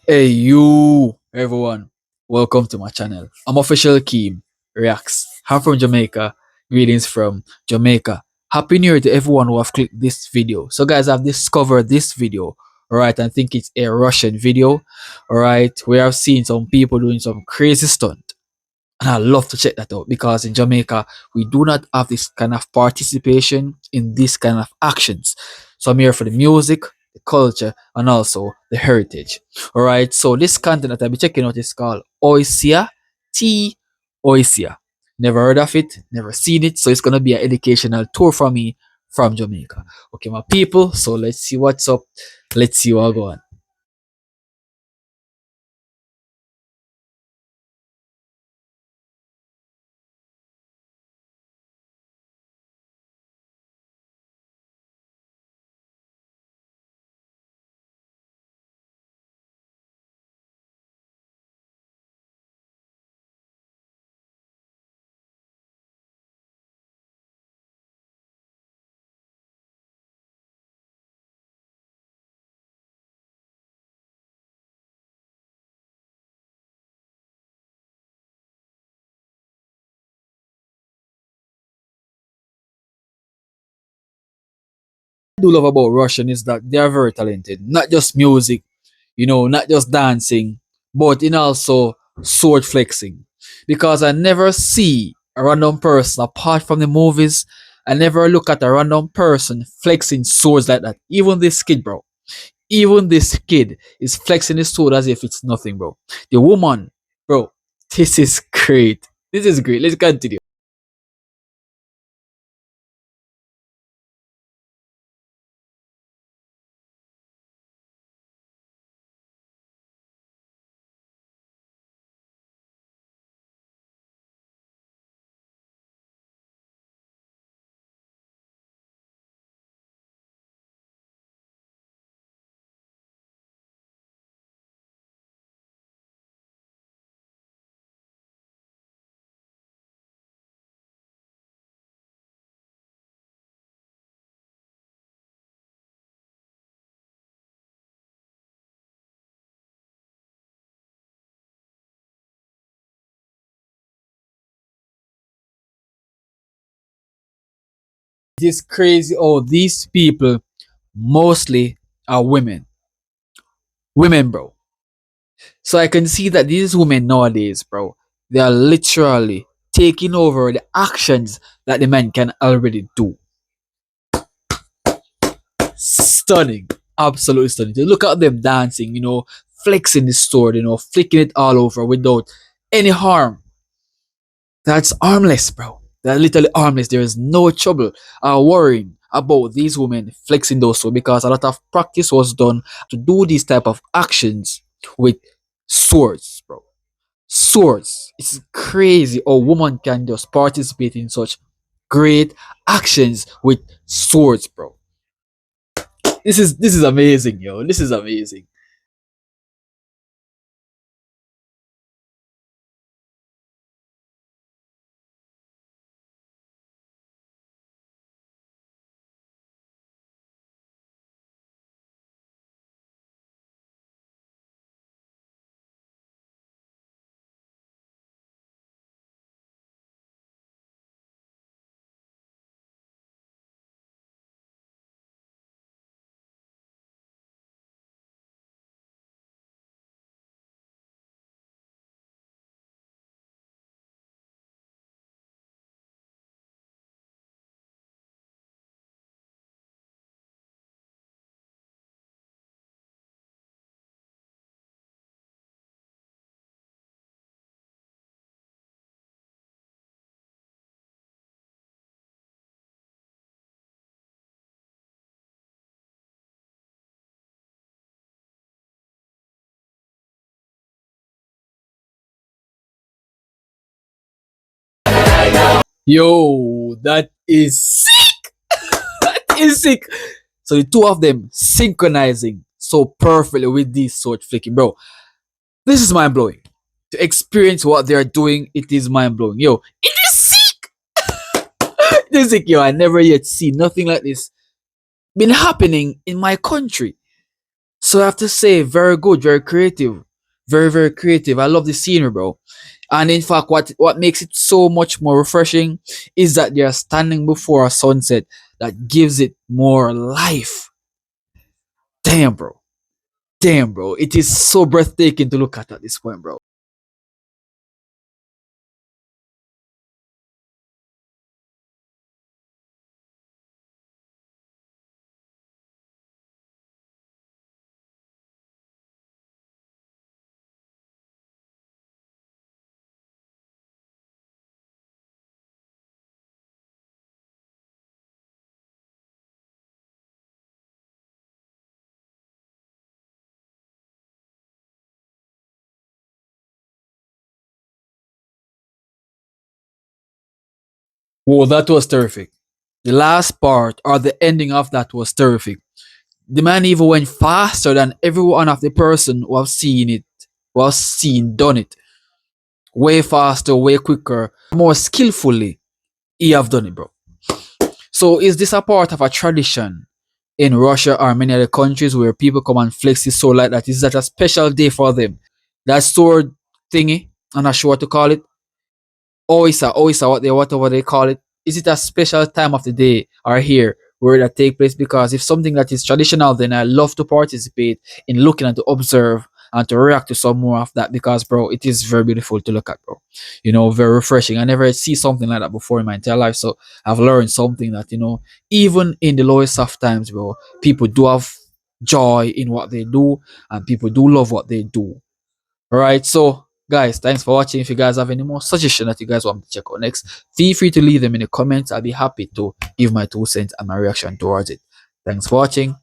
Hey you everyone, welcome to my channel. I'm official Keem Reacts. I'm from Jamaica. Greetings from Jamaica. Happy New Year to everyone who have clicked this video. So guys, I've discovered this video. Alright, I think it's a Russian video. Alright, we have seen some people doing some crazy stunt. And I love to check that out because in Jamaica, we do not have this kind of participation in this kind of actions. So I'm here for the music, the culture, and also the heritage. All right. So this content that I'll be checking out is called Oisia, T Oisia. Never heard of it, never seen it. So it's gonna be an educational tour for me from Jamaica. Okay, my people. So let's see what's up. Let's see what go on. Do love about Russian is that they are very talented. Not just music, not just dancing, but in also sword flexing. Because I never see a random person apart from the movies. I never look at a random person flexing swords like that. Even this kid, bro. Even this kid is flexing his sword as if it's nothing, bro. The woman, bro. This is great. This is great. Let's continue. It is crazy. Oh, these people mostly are women. Women, bro. So I can see that these women nowadays, bro, they are literally taking over the actions that the men can already do. Stunning. Absolutely stunning. To look at them dancing, flexing the sword, flicking it all over without any harm. That's harmless, bro. They're literally harmless. There is no trouble worrying about these women flexing those swords because a lot of practice was done to do these type of actions with swords, bro. Swords. It's crazy a woman can just participate in such great actions with swords, bro. This is amazing, yo. This is amazing. Yo, that is sick. That is sick. So the two of them synchronizing so perfectly with this sword flicking, bro. This is mind blowing. To experience what they are doing, it is mind blowing. Yo, it is sick. It is sick, yo. I never yet seen nothing like this been happening in my country. So I have to say, very good, very creative, very very creative. I love the scenery, bro. And in fact, what makes it so much more refreshing is that they are standing before a sunset that gives it more life. Damn, bro. Damn, bro. It is so breathtaking to look at this point, bro. Whoa, that was terrific. The last part or the ending of that was terrific. The man even went faster than every one of the person who have seen it, who have seen done it. Way faster, way quicker, more skillfully. He have done it, bro. So is this a part of a tradition in Russia or many other countries where people come and flex it so like that? Is that a special day for them? That sword thingy, I'm not sure what to call it. Oisa, whatever they call it. Is it a special time of the day or here where that take place? Because if something that is traditional, then I love to participate in looking and to observe and to react to some more of that because bro, it is very beautiful to look at, bro. You know, very refreshing. I never see something like that before in my entire life. So I've learned something that, you know, even in the lowest of times, bro, people do have joy in what they do and people do love what they do. All right, so guys, thanks for watching. If you guys have any more suggestions that you guys want me to check out next, feel free to leave them in the comments. I'll be happy to give my 2 cents and my reaction towards it. Thanks for watching.